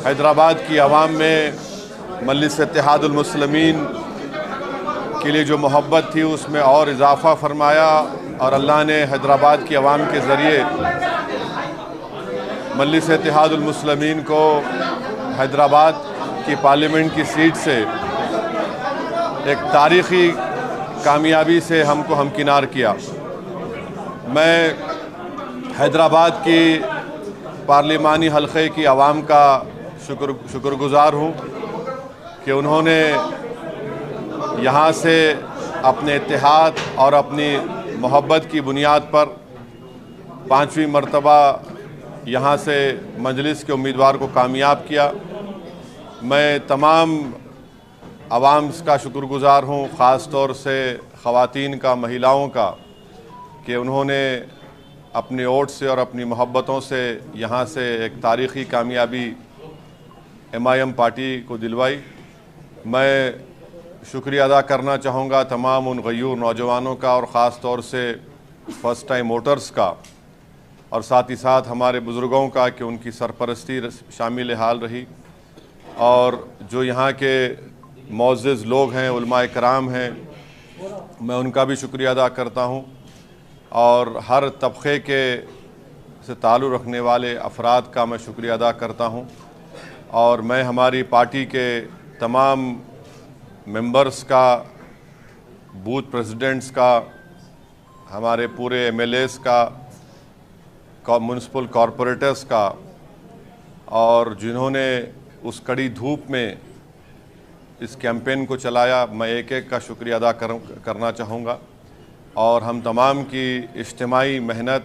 हैदराबाद की आवाम में मजलिस इत्तेहादुल मुस्लिमीन के लिए जो मोहब्बत थी उसमें और इजाफ़ा फरमाया और अल्लाह ने हैदराबाद की आवाम के ज़रिए मजलिस इत्तेहादुल मुस्लिमीन को हैदराबाद की पार्लियामेंट की सीट से एक तारीख़ी कामयाबी से हमको हमकिनार किया। मैं हैदराबाद की पार्लिमानी हल्के की आवाम का शुक्रगुज़ार हूँ कि उन्होंने यहाँ से अपने इत्तेहाद और अपनी मोहब्बत की बुनियाद पर 5वीं मरतबा यहाँ से मजलिस के उम्मीदवार को कामयाब किया। मैं तमाम आवाम का शुक्रगुज़ार हूँ, ख़ास तौर से ख़वातीन का, महिलाओं का, कि उन्होंने अपने वोट से और अपनी मोहब्बतों से यहाँ से एक तारीख़ी कामयाबी MIM पार्टी को दिलवाई। मैं शुक्रिया अदा करना चाहूँगा तमाम उन गयूर नौजवानों का और ख़ास तौर से फ़र्स्ट टाइम वोटर्स का, और साथ ही साथ हमारे बुज़ुर्गों का कि उनकी सरपरस्ती शामिल हाल रही, और जो यहाँ के मोअज़्ज़िज़ लोग हैं, उलमाए कराम हैं, मैं उनका भी शुक्रिया अदा करता हूँ, और हर तबक़े के से ताल्लुक़ रखने वाले अफराद का मैं शुक्रिया अदा करता हूँ। और मैं हमारी पार्टी के तमाम मेंबर्स का, बूथ प्रेसिडेंट्स का, हमारे पूरे MLAs का, म्युनिसिपल कॉरपोरेटर्स का, और जिन्होंने उस कड़ी धूप में इस कैंपेन को चलाया, मैं एक एक का शुक्रिया अदा करना चाहूँगा। और हम तमाम की इज्तिमाई मेहनत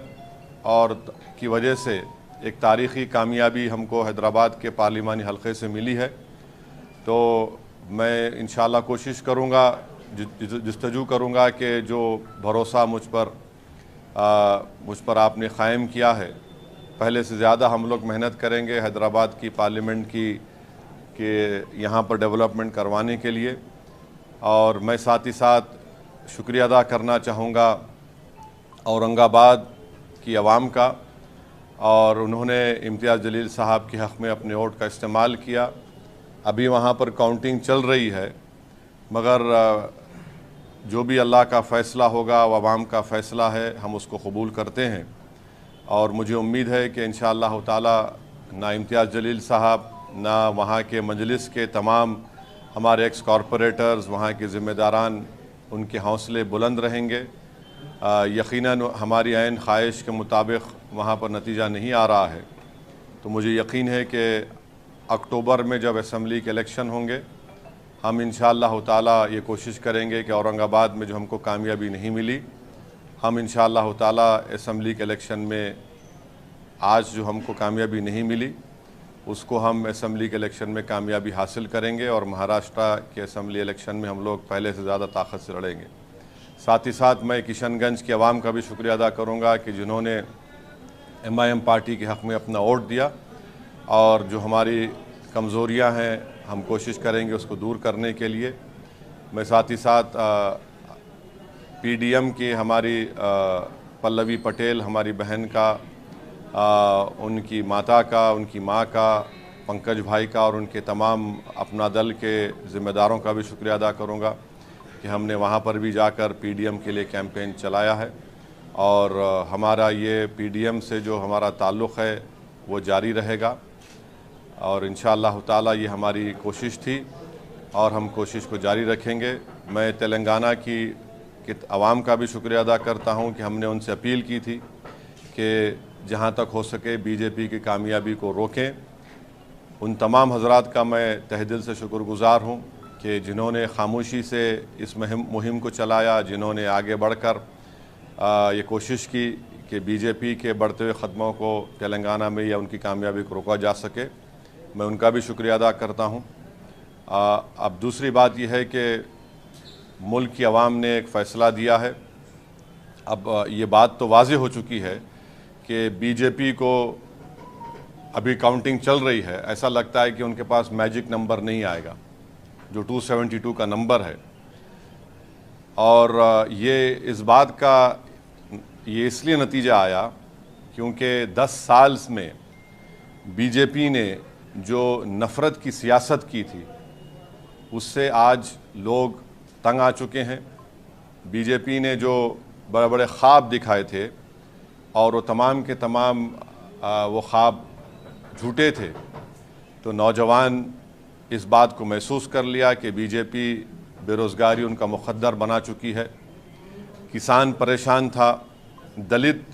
और की वजह से एक तारीख़ी कामयाबी हमको हैदराबाद के पार्लिमानी हल्के से मिली है। तो मैं इंशाअल्लाह कोशिश करूँगा, जस्तजू करूँगा कि जो भरोसा मुझ पर आपने क़ायम किया है, पहले से ज़्यादा हम लोग मेहनत करेंगे हैदराबाद की पार्लियामेंट के यहाँ पर डेवलपमेंट करवाने के लिए। और मैं साथ ही साथ शुक्रिया अदा करना चाहूँगा औरंगाबाद की आवाम का, और उन्होंने इम्तियाज़ जलील साहब के हक़ में अपने वोट का इस्तेमाल किया। अभी वहाँ पर काउंटिंग चल रही है, मगर जो भी अल्लाह का फ़ैसला होगा वो आवाम का फ़ैसला है, हम उसको कबूल करते हैं। और मुझे उम्मीद है कि इंशाअल्लाह ताला ना इम्तियाज़ जलील साहब, ना वहाँ के मजलिस के तमाम हमारे एक्स कॉरपोरेटर्स, वहाँ के ज़िम्मेदारान, उनके हौसले बुलंद रहेंगे। यकीनन हमारी ऐन ख्वाहिश के मुताबिक वहाँ पर नतीजा नहीं आ रहा है, तो मुझे यकीन है कि अक्टूबर में जब असम्बली के इलेक्शन होंगे, हम इंशाअल्लाह ताला ये कोशिश करेंगे कि औरंगाबाद में जो हमको कामयाबी नहीं मिली, हम इंशाअल्लाह ताला असम्बली के इलेक्शन में आज जो हमको कामयाबी नहीं मिली उसको हम असम्बली के इलेक्शन में कामयाबी हासिल करेंगे, और महाराष्ट्र के असम्बली इलेक्शन में हम लोग पहले से ज़्यादा ताकत से लड़ेंगे। साथ ही साथ मैं किशनगंज की आवाम का भी शुक्रिया अदा करूँगा कि जिन्होंने MIM पार्टी के हक़ में अपना वोट दिया, और जो हमारी कमज़ोरियाँ हैं हम कोशिश करेंगे उसको दूर करने के लिए। मैं साथ ही साथ PDM की हमारी पल्लवी पटेल, हमारी बहन का, उनकी माता का, उनकी माँ का, पंकज भाई का, और उनके तमाम अपना दल के ज़िम्मेदारों का भी शुक्रिया अदा करूँगा कि हमने वहाँ पर भी जाकर PDM के लिए कैंपेन चलाया है, और हमारा ये PDM से जो हमारा ताल्लुक़ है वो जारी रहेगा। और इंशाअल्लाह ताला ये हमारी कोशिश थी और हम कोशिश को जारी रखेंगे। मैं तेलंगाना की आवाम का भी शुक्रिया अदा करता हूँ कि हमने उनसे अपील की थी कि जहाँ तक हो सके BJP की कामयाबी को रोकें। उन तमाम हज़रात का मैं तहे दिल से शुक्रगुज़ार हूँ कि जिन्होंने खामोशी से इस मुहिम को चलाया, जिन्होंने आगे बढ़कर ये कोशिश की कि BJP के बढ़ते हुए क़दमों को तेलंगाना में या उनकी कामयाबी को रोका जा सके। मैं उनका भी शुक्रिया अदा करता हूँ। अब दूसरी बात यह है कि मुल्क की आवाम ने एक फ़ैसला दिया है। अब ये बात तो वाज़ेह हो चुकी है कि BJP को अभी काउंटिंग चल रही है, ऐसा लगता है कि उनके पास मैजिक नंबर नहीं आएगा जो 272 का नंबर है। और ये इस बात का ये इसलिए नतीजा आया क्योंकि 10 साल में बीजेपी ने जो नफ़रत की सियासत की थी उससे आज लोग तंग आ चुके हैं। बीजेपी ने जो बड़े बड़े ख्वाब दिखाए थे और वो तमाम के तमाम वो ख्वाब झूठे थे, तो नौजवान इस बात को महसूस कर लिया कि बीजेपी बेरोज़गारी उनका मुक़द्दर बना चुकी है। किसान परेशान था, दलित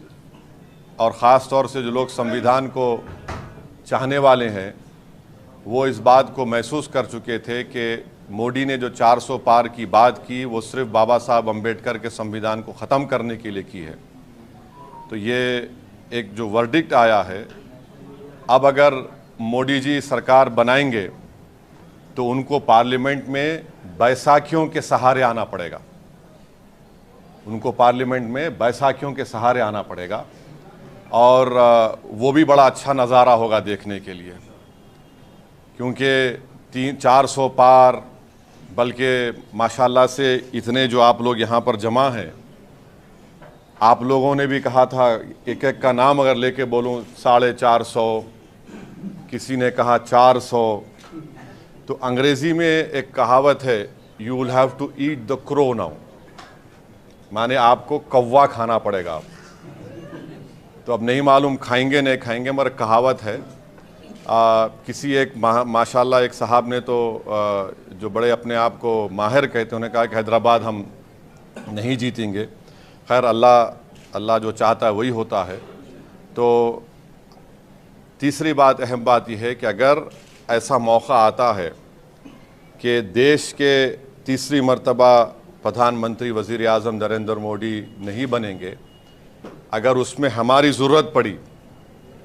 और ख़ास तौर से जो लोग संविधान को चाहने वाले हैं वो इस बात को महसूस कर चुके थे कि मोदी ने जो 400 पार की बात की वो सिर्फ बाबा साहब अम्बेडकर के संविधान को ख़त्म करने के लिए की है। तो ये एक जो वर्डिक्ट आया है, अब अगर मोदी जी सरकार बनाएंगे तो उनको पार्लियामेंट में बैसाखियों के सहारे आना पड़ेगा। उनको पार्लियामेंट में बैसाखियों के सहारे आना पड़ेगा और वो भी बड़ा अच्छा नज़ारा होगा देखने के लिए, क्योंकि 400 पार, बल्कि माशाल्लाह से इतने जो आप लोग यहाँ पर जमा हैं, आप लोगों ने भी कहा था एक एक का नाम अगर लेके बोलूँ 450, किसी ने कहा 400। तो अंग्रेज़ी में एक कहावत है, you will have to eat the crow now, माने आपको कौवा खाना पड़ेगा। तो अब नहीं मालूम खाएंगे नहीं खाएंगे, मगर कहावत है। किसी एक माशाल्लाह एक साहब ने तो जो बड़े अपने आप को माहिर कहते हैं, उन्होंने कहा कि हैदराबाद हम नहीं जीतेंगे। खैर अल्लाह जो चाहता है वही होता है। तो तीसरी बात, अहम बात यह है कि अगर ऐसा मौका आता है कि देश के तीसरी मर्तबा प्रधानमंत्री वज़ीर आज़म नरेंद्र मोदी नहीं बनेंगे, अगर उसमें हमारी ज़रूरत पड़ी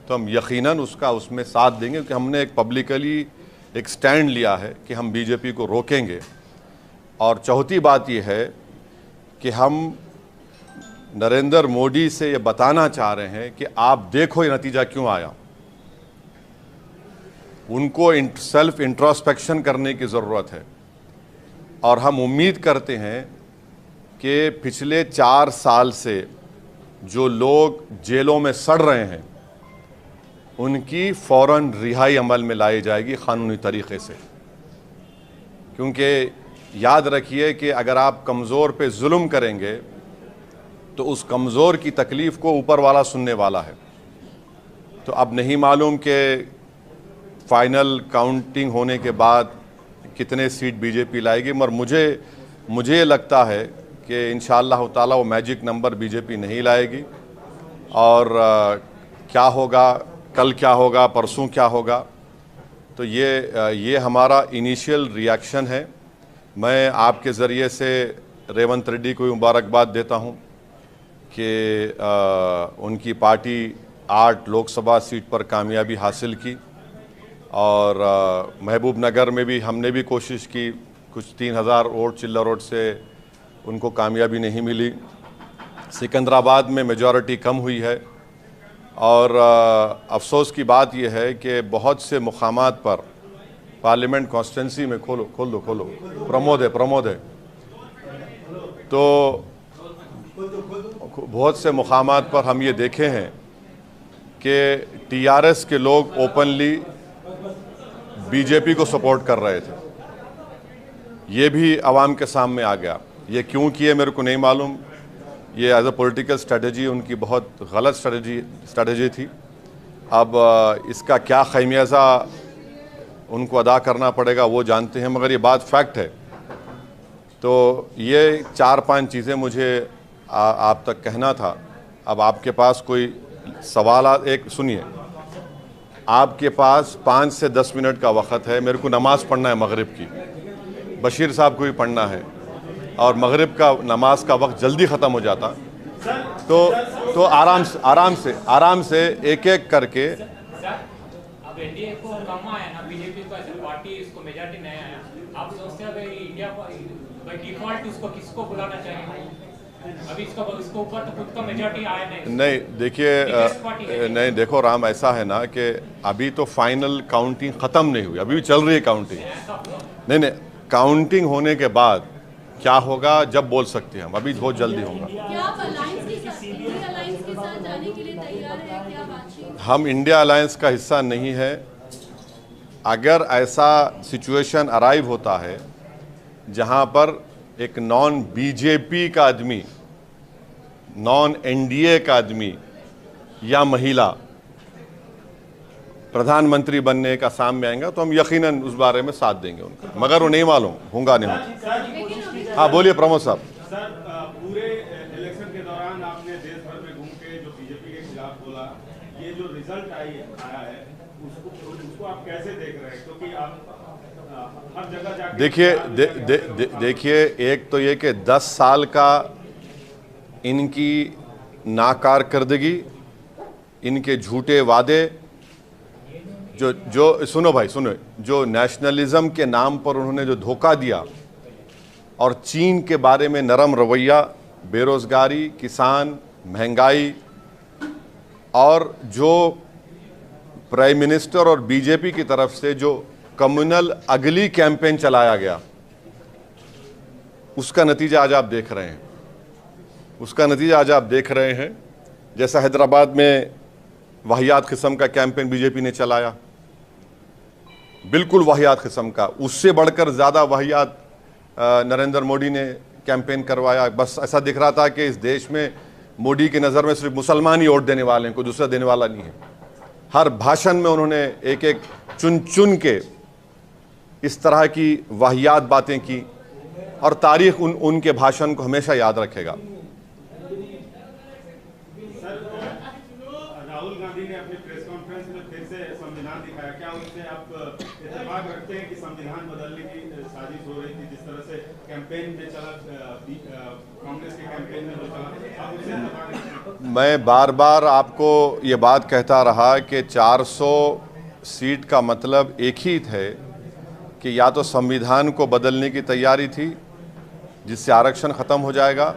तो हम यकीनन उसमें साथ देंगे, क्योंकि हमने एक पब्लिकली एक स्टैंड लिया है कि हम बीजेपी को रोकेंगे। और चौथी बात यह है कि हम नरेंद्र मोदी से ये बताना चाह रहे हैं कि आप देखो ये नतीजा क्यों आया। उनको सेल्फ इंट्रोस्पेक्शन करने की ज़रूरत है और हम उम्मीद करते हैं कि पिछले 4 साल से जो लोग जेलों में सड़ रहे हैं उनकी फ़ौरन रिहाई अमल में लाई जाएगी क़ानूनी तरीक़े से। क्योंकि याद रखिए कि अगर आप कमज़ोर पे जुल्म करेंगे तो उस कमज़ोर की तकलीफ़ को ऊपर वाला सुनने वाला है। तो अब नहीं मालूम कि फाइनल काउंटिंग होने के बाद कितने सीट बीजेपी लाएगी, मगर मुझे लगता है कि इंशाअल्लाह ताला वो मैजिक नंबर बीजेपी नहीं लाएगी। और क्या होगा, कल क्या होगा, परसों क्या होगा, तो ये हमारा इनिशियल रिएक्शन है। मैं आपके ज़रिए से रेवंत रेड्डी को मुबारकबाद देता हूँ कि उनकी पार्टी 8 लोकसभा सीट पर कामयाबी हासिल की और महबूब नगर में भी हमने भी कोशिश की, कुछ 3000 वोट चिल्ला वोट से उनको कामयाबी नहीं मिली। सिकंदराबाद में मेजॉरिटी कम हुई है और अफसोस की बात यह है कि बहुत से मुकामात पर पार्लियामेंट कॉन्स्टिट्यूंसी में खोल दो प्रमोद है तो बहुत से मुकामात पर हम ये देखे हैं कि टीआरएस के लोग ओपनली बीजेपी को सपोर्ट कर रहे थे। ये भी आवाम के सामने आ गया। ये क्यों किए मेरे को नहीं मालूम। ये एज अ पॉलिटिकल स्ट्रेटजी उनकी बहुत गलत स्ट्रेटजी थी। अब इसका क्या खमियाजा उनको अदा करना पड़ेगा वो जानते हैं, मगर ये बात फैक्ट है। तो ये 4-5 चीज़ें मुझे आप तक कहना था। अब आपके पास कोई सवाल, एक सुनिए, आपके पास 5 से 10 मिनट का वक़्त है। मेरे को नमाज़ पढ़ना है मगरिब की, बशीर साहब को भी पढ़ना है और मगरिब का नमाज का वक्त जल्दी ख़त्म हो जाता। तो आराम से एक एक करके। अब एनडीए को कम आया ना, बीजेपी को ऐसे पार्टी इसको मेजॉरिटी नहीं आया, आप सोचते हैं भाई इंडिया बाय डिफॉल्ट इसको किसको बुलाना चाहिए? अभी इसको ऊपर तो खुद का मेजॉरिटी आया नहीं। देखिए, नहीं देखो राम, ऐसा है ना कि अभी तो फाइनल काउंटिंग ख़त्म नहीं हुई, अभी भी चल रही है काउंटिंग। नहीं, काउंटिंग होने के बाद क्या होगा जब बोल सकते हैं हम, अभी बहुत जल्दी होगा। हम इंडिया अलायंस का हिस्सा नहीं है अगर ऐसा सिचुएशन अराइव होता है जहां पर एक नॉन बीजेपी का आदमी, नॉन एनडीए का आदमी या महिला प्रधानमंत्री बनने का सामने आएगा तो हम यकीनन उस बारे में साथ देंगे उनका, मगर वो नहीं मालूम होगा नहीं होगा। हाँ बोलिए प्रमोद साहब। सर, पूरे इलेक्शन के दौरान आपने देश भर में घूम के जो बीजेपी के खिलाफ बोला, ये जो रिजल्ट आया है उसको आप कैसे देख रहे हैं? क्योंकि आप हर जगह जाके देखिए एक तो ये कि 10 साल का इनकी नाकारकर्दगी, इनके झूठे वादे, जो सुनो भाई सुनो, जो नेशनलिज्म के नाम पर उन्होंने जो धोखा दिया और चीन के बारे में नरम रवैया, बेरोजगारी, किसान, महंगाई, और जो प्राइम मिनिस्टर और बीजेपी की तरफ से जो कम्युनल अगली कैंपेन चलाया गया, उसका नतीजा आज आप देख रहे हैं। उसका नतीजा आज आप देख रहे हैं। जैसा हैदराबाद में वाहियात किस्म का कैंपेन बीजेपी ने चलाया, बिल्कुल वाहियात किस्म का, उससे बढ़कर ज़्यादा वाहियात नरेंद्र मोदी ने कैंपेन करवाया। बस ऐसा दिख रहा था कि इस देश में मोदी की नज़र में सिर्फ मुसलमान ही वोट देने वाले हैं, कोई दूसरा देने वाला नहीं है। हर भाषण में उन्होंने एक एक चुन चुन के इस तरह की वाहियात बातें की, और तारीख उनके भाषण को हमेशा याद रखेगा। राहुल गांधी ने अपनी प्रेस कॉन्फ्रेंस में फिर से संविधान दिखाया, क्या उससे आप इत्तेफाक रखते हैं कि संविधान बदलने की साजिश हो रही थी? जिस तरह से कैंपेन में चला, कांग्रेस के कैंपेन में जो चला, आप उससे इत्तेफाक रखते हैं? मैं बार बार आपको ये बात कहता रहा कि 400 सीट का मतलब एक ही थे कि या तो संविधान को बदलने की तैयारी थी जिससे आरक्षण ख़त्म हो जाएगा,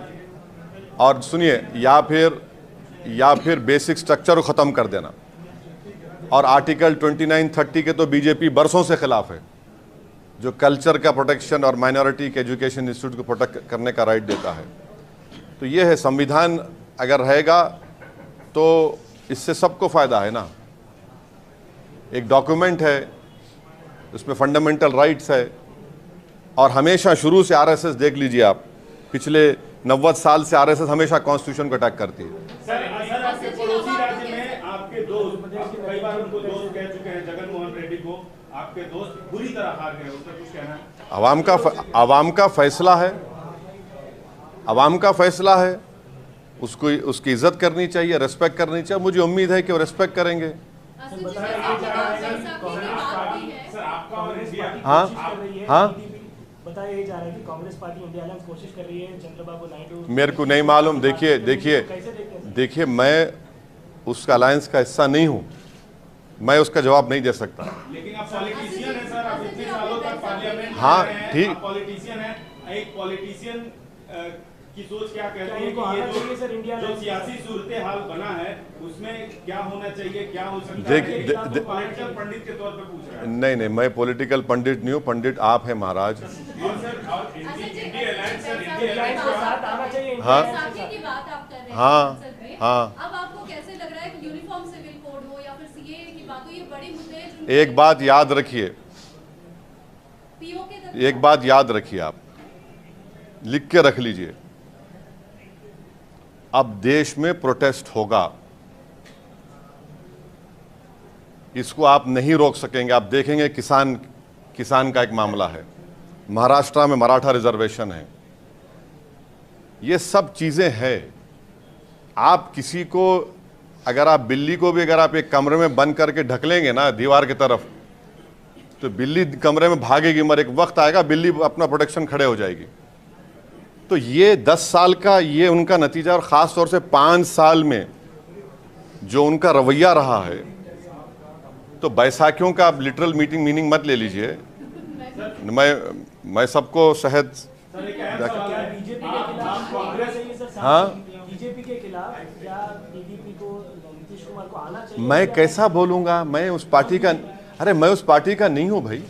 और सुनिए, या फिर बेसिक स्ट्रक्चर को ख़त्म कर देना। और आर्टिकल 29-30 के तो बीजेपी बरसों से खिलाफ है, जो कल्चर का प्रोटेक्शन और माइनॉरिटी के एजुकेशन इंस्टीट्यूट को प्रोटेक्ट करने का राइट देता है। तो ये है, संविधान अगर रहेगा तो इससे सबको फ़ायदा है ना। एक डॉक्यूमेंट है, उसमें फंडामेंटल राइट्स है, और हमेशा शुरू से आरएसएस देख लीजिए आप, पिछले 90 साल से आरएसएस हमेशा कॉन्स्टिट्यूशन को अटैक करती है। सर, आपके पड़ोसी राज्य में आपके दोस्त, कई बार उनको दोस्त कह चुके हैं, जगन मोहन रेड्डी को आपके दोस्त बुरी तरह हार गए, उसका कुछ कहना है? अवाम का फैसला है, अवाम का फैसला है, उसको उसकी इज्जत करनी चाहिए, रेस्पेक्ट करनी चाहिए। मुझे उम्मीद है कि वो रेस्पेक्ट करेंगे। हाँ हाँ, बताया जा रहा है कि कांग्रेस पार्टी इंडिया अलायंस कोशिश कर रही है, चंद्रबाबू नायडू। मेरे को नहीं मालूम। देखिए मैं उसका अलायंस का हिस्सा नहीं हूँ, मैं उसका जवाब नहीं दे सकता। लेकिन आप पॉलिटिशियन हैं सर, आप इतने सालों तक पार्लियामेंट में हाँ रहे हैं, ठीक, आप पॉलिटिशियन हैं। एक पॉलिटिशियन की सोच क्या कहती है कि ये जो सियासी सूरत हाल बना है उसमें क्या होना चाहिए, क्या हो सकता है? पॉलिटिकल पंडित के तौर पे पूछ रहा है। नहीं, मैं पॉलिटिकल पंडित नहीं हूँ, पंडित आप हैं महाराज। हाँ हाँ हाँ। अब आपको कैसे लग रहा है कि यूनिफॉर्म सिविल कोड हो या फिर सीएए की बात हो, ये बड़े मुद्दे हैं। एक बात याद रखिए, एक बात याद रखिए, आप लिख के रख लीजिए, अब देश में प्रोटेस्ट होगा, इसको आप नहीं रोक सकेंगे। आप देखेंगे किसान का एक मामला है, महाराष्ट्र में मराठा रिजर्वेशन है, ये सब चीजें हैं। आप किसी को, अगर आप बिल्ली को भी अगर आप एक कमरे में बंद करके ढक लेंगे ना दीवार की तरफ, तो बिल्ली कमरे में भागेगी, मगर एक वक्त आएगा बिल्ली अपना प्रोटेक्शन खड़े हो जाएगी। तो ये 10 साल का ये उनका नतीजा, और ख़ास तौर से 5 साल में जो उनका रवैया रहा है, तो बैसाखियों का आप लिटरल मीनिंग मत ले लीजिए। मैं सबको शहद, हाँ, बीजेपी के खिलाफ या टीडीपी को, नीतीश कुमार को आना चाहिए? मैं कैसा बोलूँगा? मैं उस पार्टी का, अरे मैं उस पार्टी का नहीं हूँ भाई,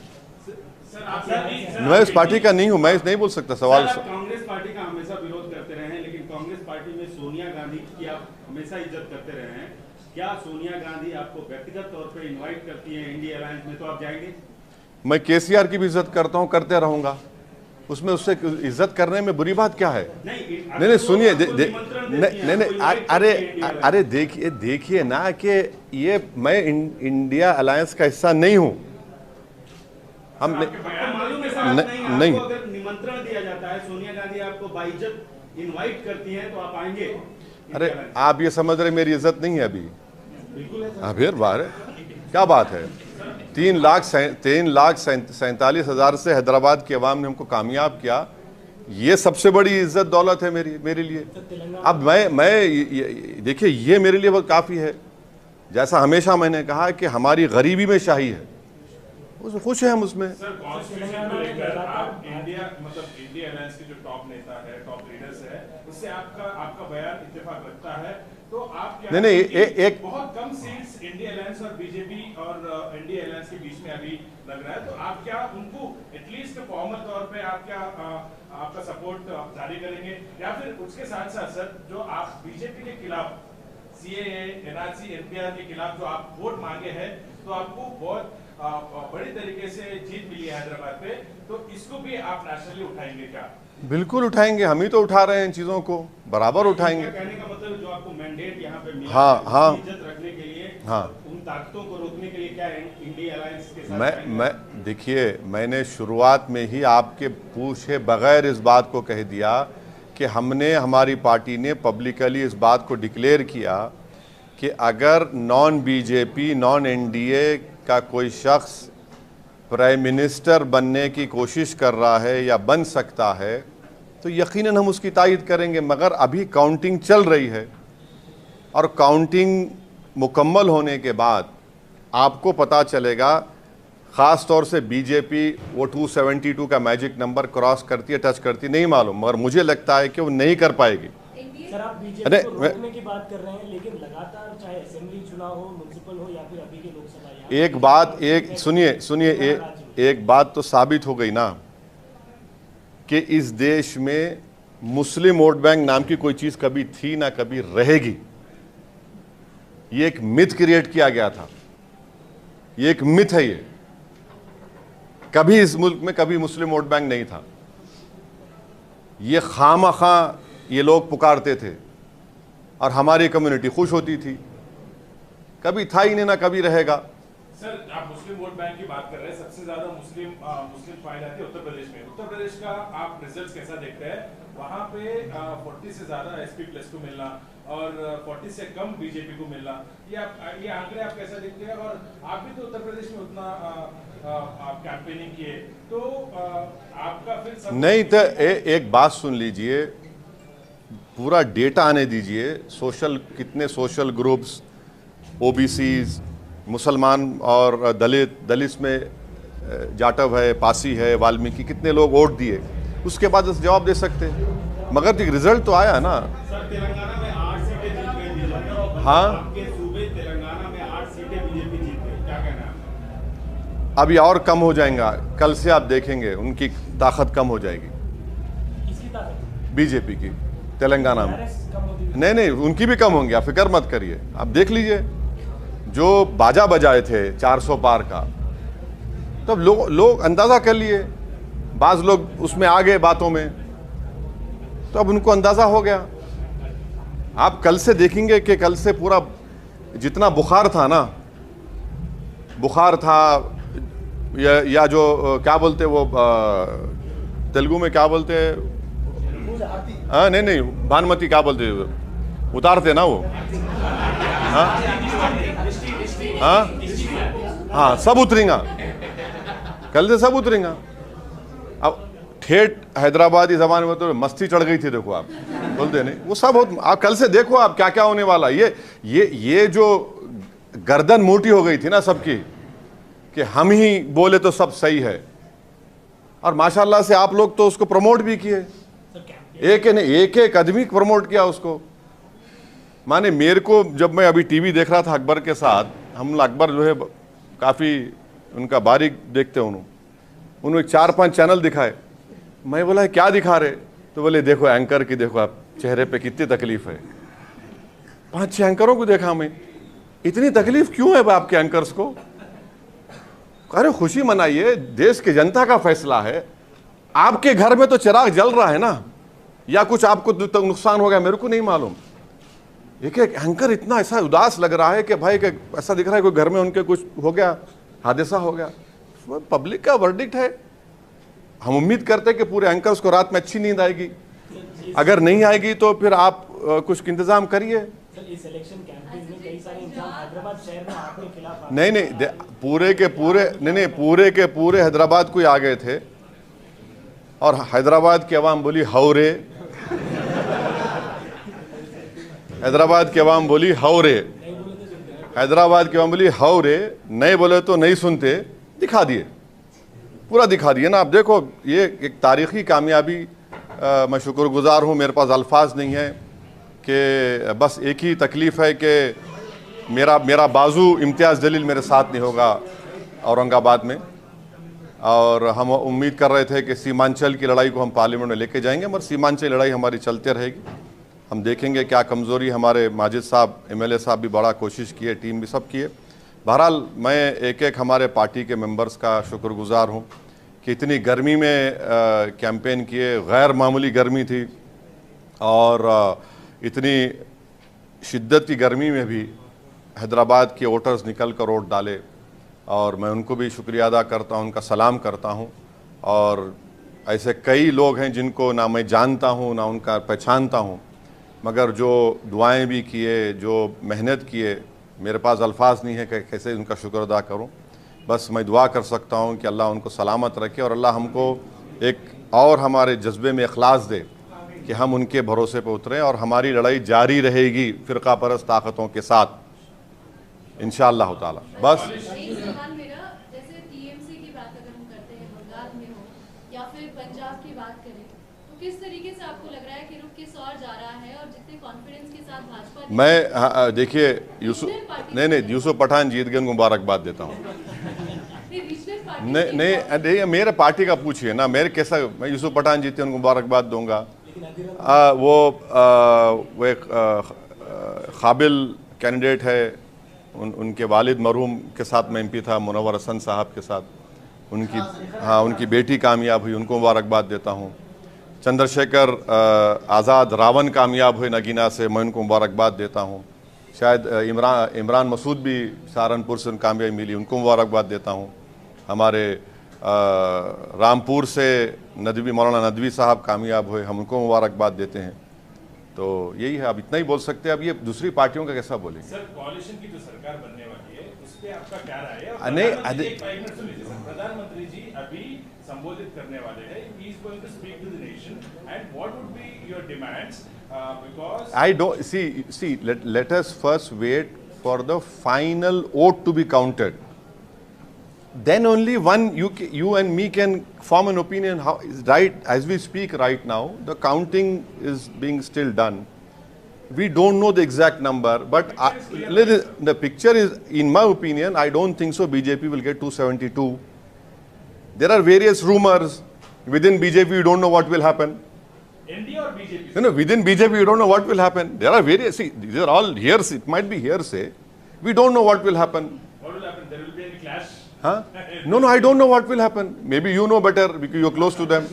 मैं उस पार्टी का नहीं हूँ, मैं नहीं बोल सकता। सवाल कांग्रेस पार्टी का हमेशा विरोध करते रहे हैं, लेकिन कांग्रेस पार्टी में सोनिया गांधी की आप हमेशा इज्जत करते रहे हैं। क्या सोनिया गांधी आपको व्यक्तिगत तौर पे इनवाइट करती हैं इंडिया अलायंस में, तो आप जाएंगे? मैं केसीआर की भी इज्जत करता हूं, करते रहूंगा। उसमें उससे इज्जत करने में बुरी बात क्या है? नहीं सुनिए, नहीं अरे देखिए ना कि ये मैं इंडिया अलायंस का हिस्सा नहीं हूं। हम नहीं, अगर निमंत्रण दिया जाता है, सोनिया गांधी आपको बाइज्जत इनवाइट करती हैं, तो आप आएंगे? अरे आप ये समझ रहे मेरी इज्जत नहीं है अभी? फिर बाहर क्या बात है? 3,47,000 से हैदराबाद की आवाम ने हमको कामयाब किया, ये सबसे बड़ी इज्जत दौलत है मेरे लिए। अब मैं देखिए, ये मेरे लिए बहुत काफ़ी है। जैसा हमेशा मैंने कहा कि हमारी गरीबी में शाही है, उस खुश हैं हम उसमें। सर, कॉन्स्टिट्यूशन को लेकर आप इंडिया अलायंस के जो टॉप नेता है, टॉप लीडर्स है, उससे आपका बयान इत्तेफाक रखता है, तो आप क्या नहीं एक बहुत कम सीट्स इंडिया अलायंस और बीजेपी और इंडिया अलायंस के बीच में अभी लग रहा है, तो आप क्या उनको एटलीस्ट फॉर्मल तौर पे आप क्या आपका सपोर्ट जारी करेंगे, या फिर उसके साथ साथ सर जो आप बीजेपी के खिलाफ सीएए, एनआरसी, एनपीआर के खिलाफ जो आप वोट मांगे हैं, तो आपको बहुत बड़ी तरीके से जीत मिली है हैदराबाद पे, तो इसको भी आप नेशनली उठाएंगे क्या? बिल्कुल उठाएंगे, हम ही तो उठा रहे हैं इन चीज़ों को, बराबर उठाएंगे। कहने का मतलब जो आपको मैंडेट यहाँ पे मिला, हाँ, इज्जत रखने के लिए, हाँ, उन ताकतों को रोकने के लिए क्या इंडिया अलायंस के साथ मैं देखिए, मैंने शुरुआत में ही आपके पूछे बगैर इस बात को कह दिया कि हमने, हमारी पार्टी ने पब्लिकली इस बात को डिक्लेयर किया कि अगर नॉन बीजेपी, नॉन एनडीए का कोई शख्स प्राइम मिनिस्टर बनने की कोशिश कर रहा है या बन सकता है तो यकीनन हम उसकी तायद करेंगे। मगर अभी काउंटिंग चल रही है और काउंटिंग मुकम्मल होने के बाद आपको पता चलेगा। ख़ास तौर से बीजेपी वो 272 का मैजिक नंबर क्रॉस करती है, टच करती, नहीं मालूम, मगर मुझे लगता है कि वो नहीं कर पाएगी। सर, आप बीजेपी को रोकने की बात कर रहे हैं, लेकिन लगातार चाहे असेंबली चुनाव हो, म्युनिसिपल हो या फिर अभी के लोकसभा, एक बात तो साबित हो गई ना कि इस देश में मुस्लिम वोट बैंक नाम की कोई चीज कभी थी ना कभी रहेगी। ये एक मिथ क्रिएट किया गया था, ये एक मिथ है। ये कभी इस मुल्क में कभी मुस्लिम वोट बैंक नहीं था। ये खामखा ये लोग पुकारते थे और हमारी कम्युनिटी खुश होती थी। कभी था ही नहीं, ना कभी रहेगा। सर, आप मुस्लिम वोट बैंक की बात कर रहे हैं, सबसे ज्यादा मुस्लिम पाए जाते हैं उत्तर प्रदेश में। उत्तर प्रदेश का आप रिजल्ट कैसा देखते हैं? वहां पे 40 से ज्यादा एसपी प्लस को मिलना और 40 से कम बीजेपी को मिलना, ये आंकड़े आप कैसा देखते हैं? और आप भी तो उत्तर प्रदेश में उतना आप कैंपेनिंग किए, तो आपका फिर नहीं तो एक बात सुन लीजिए, पूरा डेटा आने दीजिए। कितने सोशल ग्रुप्स, ओबीसीज, मुसलमान और दलित में जाटव है, पासी है, वाल्मीकि, कितने लोग वोट दिए, उसके बाद जवाब दे सकते हैं। मगर रिजल्ट तो आया ना। सर, तेलंगाना में 8 सीटें जीत गई बीजेपी। हाँ, आपके सूबे तेलंगाना में 8 सीटें बीजेपी जीत गई, क्या कहना है? अभी और कम हो जाएगा, कल से आप देखेंगे उनकी ताकत कम हो जाएगी। किसकी ताकत? बीजेपी की तेलंगाना में। नहीं, उनकी भी कम होंगी, आप फिक्र मत करिए। आप देख लीजिए, जो बाजा बजाए थे 400 पार का, तब लोग अंदाज़ा कर लिए। बाज़ लोग उसमें आ गए बातों में, तो अब उनको अंदाज़ा हो गया। आप कल से देखेंगे कि कल से पूरा जितना बुखार था ना, बुखार था या जो क्या बोलते वो तेलुगु में क्या बोलते, हाँ नहीं भानुमती क्या बोलते, उतारते ना वो, हाँ सब उतरेगा, कल से सब उतरेगा। अब ठेठ हैदराबादी जबान में तो मस्ती चढ़ गई थी, देखो आप बोलते नहीं, वो सब आप कल से देखो आप क्या क्या होने वाला। ये जो गर्दन मोटी हो गई थी ना सबकी कि हम ही बोले तो सब सही है, और माशाल्लाह से आप लोग तो उसको प्रमोट भी किए, एक आदमी प्रमोट किया उसको। माने मेरे को, जब मैं अभी टीवी देख रहा था अकबर के साथ, हम अकबर जो है काफ़ी उनका बारीक देखते हैं, उन्होंने 4-5 चैनल दिखाए। मैं बोला क्या दिखा रहे, तो बोले देखो एंकर की, देखो आप चेहरे पे कितनी तकलीफ है। 5-6 एंकरों को देखा मैं, इतनी तकलीफ क्यों है आपके एंकर्स को? अरे खुशी मनाइए, देश की जनता का फैसला है। आपके घर में तो चिराग जल रहा है ना, या कुछ आपको तो नुकसान हो गया, मेरे को नहीं मालूम। एक एंकर इतना ऐसा उदास लग रहा है कि भाई कि ऐसा दिख रहा है कोई घर में उनके कुछ हो गया, हादसा हो गया। पब्लिक का वर्डिक्ट है। हम उम्मीद करते हैं कि पूरे एंकर्स को रात में अच्छी नींद आएगी। अगर नहीं आएगी तो फिर आप कुछ इंतजाम करिए। इस इलेक्शन कैंपेन में कई सारे इंतजाम हैदराबाद शहर में आपके खिलाफ नहीं, पूरे के पूरे हैदराबाद को ही आ गए थे, और हैदराबाद की आवाम बोली हौरे, हैदराबाद की आवाम बोली हौरे, हैदराबाद की आवाम बोली हौरे, नहीं बोले तो नहीं सुनते। दिखा दिए, पूरा दिखा दिए ना। आप देखो, ये एक तारीखी कामयाबी। मैं शुक्रगुजार हूँ, मेरे पास अल्फाज नहीं है कि बस एक ही तकलीफ़ है कि मेरा बाजू इम्तियाज़ जलील मेरे साथ नहीं होगा औरंगाबाद में, और हम उम्मीद कर रहे थे कि सीमांचल की लड़ाई को हम पार्लियामेंट में लेके जाएंगे, मगर सीमांचल लड़ाई हमारी चलते रहेगी। हम देखेंगे क्या कमज़ोरी। हमारे माजिद साहब MLA साहब भी बड़ा कोशिश किए, टीम भी सब किए। बहरहाल मैं एक हमारे पार्टी के मेंबर्स का शुक्रगुजार हूँ कि इतनी गर्मी में कैंपेन किए। गैर मामूली गर्मी थी, और इतनी शिद्दत की गर्मी में भी हैदराबाद के वोटर्स निकल कर वोट डाले, और मैं उनको भी शुक्रिया अदा करता हूँ, उनका सलाम करता हूँ। और ऐसे कई लोग हैं जिनको ना मैं जानता हूँ ना उनका पहचानता हूँ, मगर जो दुआएं भी किए, जो मेहनत किए, मेरे पास अल्फाज नहीं है कि कैसे उनका शुक्र अदा करूँ। बस मैं दुआ कर सकता हूँ कि अल्लाह उनको सलामत रखे, और अल्लाह हमको एक और हमारे जज्बे में इखलास दे कि हम उनके भरोसे पर उतरें, और हमारी लड़ाई जारी रहेगी फ़िरका परस्त ताकतों के साथ इंशाअल्लाह ताला। बस एक सवाल मेरा, जैसे TMC की बात अगर हम करते हैं, बंगाल में हो या फिर पंजाब की बात करें, तो किस तरीके से आपको लग रहा है कि रुख किस और जा रहा है, और जितने कॉन्फिडेंस के साथ भाजपा मैं देखिए यूसुफ पठान जीत गए, उनको मुबारकबाद देता हूँ। नहीं, मेरे पार्टी का पूछिए ना, मेरे कैसा, मैं यूसुफ पठान जीते उनको मुबारकबाद दूंगा। वो एक काबिल कैंडिडेट है, उनके वालिद मरहूम के साथ मैं MP था, मुनव्वर हसन साहब के साथ, उनकी बेटी कामयाब हुई, उनको मुबारकबाद देता हूँ। चंद्रशेखर आज़ाद रावण कामयाब हुए नगीना से, मैं उनको मुबारकबाद देता हूँ। शायद इमरान मसूद भी सहारनपुर से कामयाबी मिली, उनको मुबारकबाद देता हूँ। हमारे रामपुर से मौलाना नदवी साहब कामयाब हुए, हम उनको मुबारकबाद देते हैं। तो यही है, अब इतना ही बोल सकते हैं। अब ये दूसरी पार्टियों का कैसा बोलेंगे? सर, कोalition की जो सरकार बनने वाली है, उस पे आपका क्या राय है? प्रधानमंत्री जी अभी संबोधित करने वाले हैं। He is going to speak to the nation, and what would be your demands? Because I don't see. Let us first wait for the final vote to be counted. Then only you and me can form an opinion. How is right as we speak right now? The counting is being still done. We don't know the exact number, but the picture is, in my opinion, I don't think so. BJP will get 272. There are various rumors within BJP. We don't know what will happen. ND or BJP? No, within BJP, we don't know what will happen. There are various. See, these are all hearsay. It might be hearsay. We don't know what will happen. What will happen? There will be a clash. Huh? No, I don't know what will happen. Maybe you know better because you're close to them.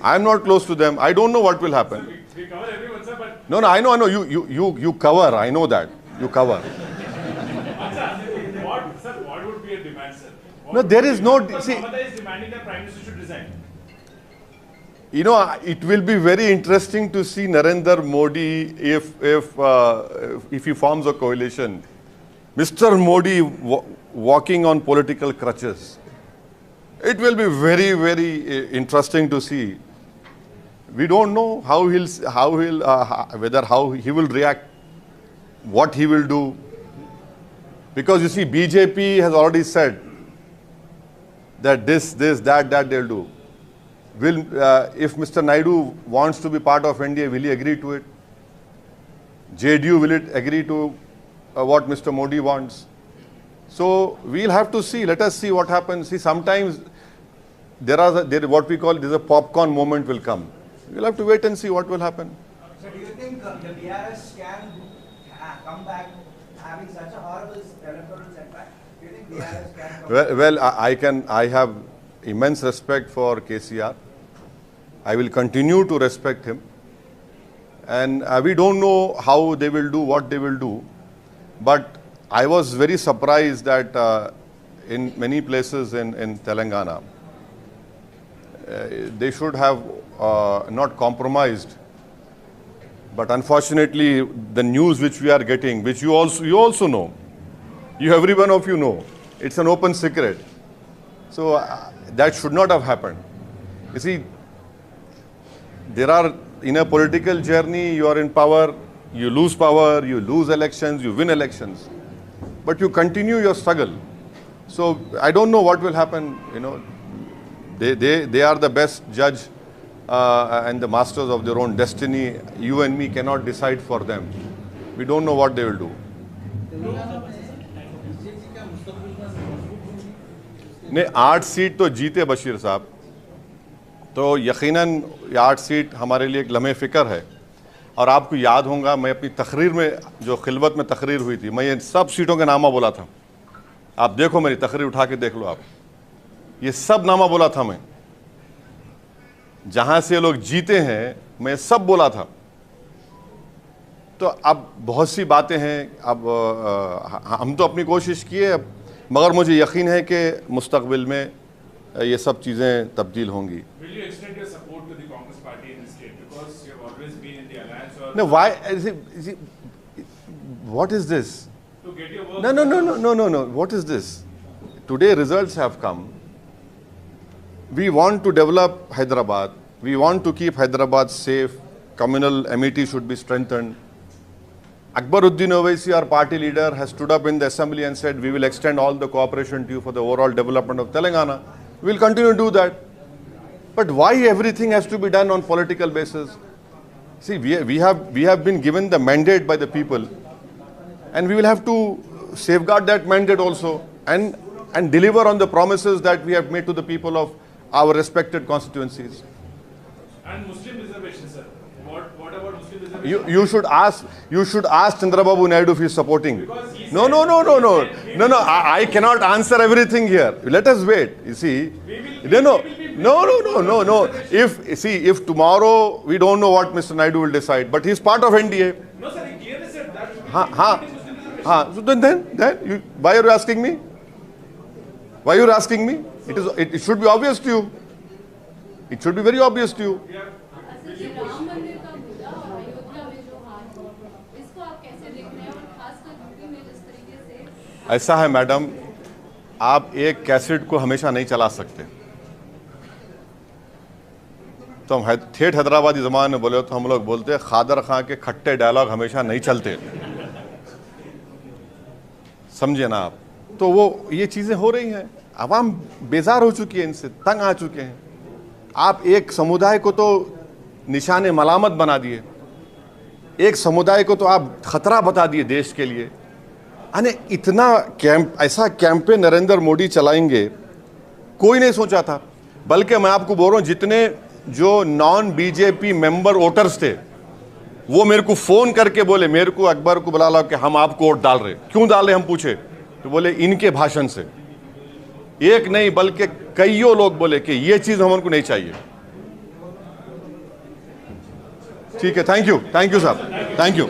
I'm not close to them. I don't know what will happen. We cover everyone, sir, but No, I know. You cover. I know that. You cover. what would be a demand, sir? No, there is no. See, Mamata is demanding that Prime Minister should resign. you know, it will be very interesting to see Narendra Modi if he forms a coalition. Mr. Modi walking on political crutches. It will be very, very interesting to see. We don't know how he will react, what he will do, because you see, BJP has already said that this, that they'll do. If Mr. Naidu wants to be part of NDA, will he agree to it? JDU, will it agree to what Mr. Modi wants? So we'll have to see. Let us see what happens. See, sometimes there what we call, there's a popcorn moment will come. We'll have to wait and see what will happen. So do you think the BRS can come back having such a horrible electoral setback? Well, I have immense respect for KCR. I will continue to respect him. And we don't know how they will do, what they will do. But I was very surprised that in many places in Telangana, they should have not compromised. But unfortunately, the news which we are getting, which you also know, every one of you know, it's an open secret. So that should not have happened. You see, there are, in a political journey, you are in power, you lose power, you lose elections, you win elections. But you continue your struggle. So I don't know what will happen, you know. They are the best judge and the masters of their own destiny. You and me cannot decide for them. We don't know what they will do. नहीं 8 seat तो जीते बशीर साहब, तो यकीनन ये 8 seat हमारे लिए एक लम्हे फ़िक्र है। और आपको याद होगा, मैं अपनी तकरीर में जो खिलवत में तकरीर हुई थी, मैं ये सब सीटों के नामा बोला था। आप देखो, मेरी तकरीर उठा के देख लो आप, ये सब नामा बोला था मैं। जहाँ से लोग जीते हैं मैं सब बोला था। तो अब बहुत सी बातें हैं, अब हम तो अपनी कोशिश किए, मगर मुझे यकीन है कि मुस्तकबिल में ये सब चीज़ें तब्दील होंगी। No, why? What is this? No. What is this? Today results have come. We want to develop Hyderabad. We want to keep Hyderabad safe. Communal amity should be strengthened. Akbaruddin Owaisi, our party leader, has stood up in the assembly and said, we will extend all the cooperation to you for the overall development of Telangana. We will continue to do that. But why everything has to be done on political basis? See, we have been given the mandate by the people, and we will have to safeguard that mandate also and deliver on the promises that we have made to the people of our respected constituencies. And Muslim reservation, sir. What about Muslim reservation? You should ask Chandrababu Naidu if he is supporting. No. I cannot answer everything here. Let us wait. You see, no. If tomorrow we don't know what Mr. Naidu will decide, but he is part of NDA. No, sir. He clearly said that. So then why are you asking me? Why are you asking me? It should be obvious to you. It should be very obvious to you. असल में राम मंदिर का मुद्दा और अयोध्या में जो हाल है, इसको आप कैसे देख रहे हैं, और खासकर यूपी में जिस तरीके से ऐसा है मैडम, आप एक कैसेट को हमेशा नहीं चला सकते। तो हम ठेठ हैदराबादी ज़बान में बोले तो हम लोग बोलते हैं, खादर खां के खट्टे डायलॉग हमेशा नहीं चलते। समझे ना आप? तो वो ये चीज़ें हो रही हैं, आवाम बेजार हो चुकी है, इनसे तंग आ चुके हैं। आप एक समुदाय को तो निशाने मलामत बना दिए, एक समुदाय को तो आप खतरा बता दिए देश के लिए। अने इतना ऐसा कैंपेन नरेंद्र मोदी चलाएंगे, कोई नहीं सोचा था। बल्कि मैं आपको बोल रहा हूँ, जितने जो नॉन बीजेपी मेंबर वोटर्स थे, वो मेरे को फ़ोन करके बोले, मेरे को अकबर को बुला लो कि हम आपको वोट डाल रहे। क्यों डाल रहे हम पूछे, तो बोले इनके भाषण से। एक नहीं बल्कि कईयों लोग बोले कि ये चीज़ हमको नहीं चाहिए। ठीक है, थैंक यू साहब, थैंक यू।